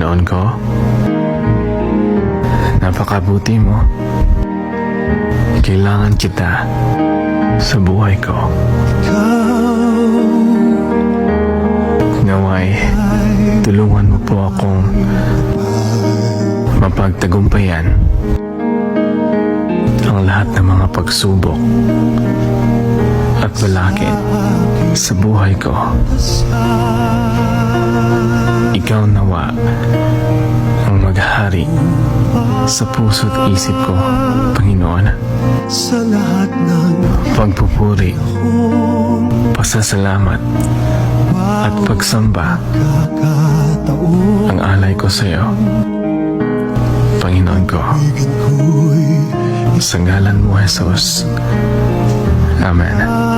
Panginoon ko. Napakabuti mo. Kailangan kita sa buhay ko. Naway, tulungan mo po akong mapagtagumpayan ang lahat ng mga pagsubok at balakid sa buhay ko. Ikaw nawa ang maghari sa puso't isip ko, Panginoon. Sa lahat ng Pagpupuri, pasasalamat at pagsamba kakataon, ang alay ko sa iyo, Panginoon ko. ko'y Sa ngalan mo, Jesus. Amen.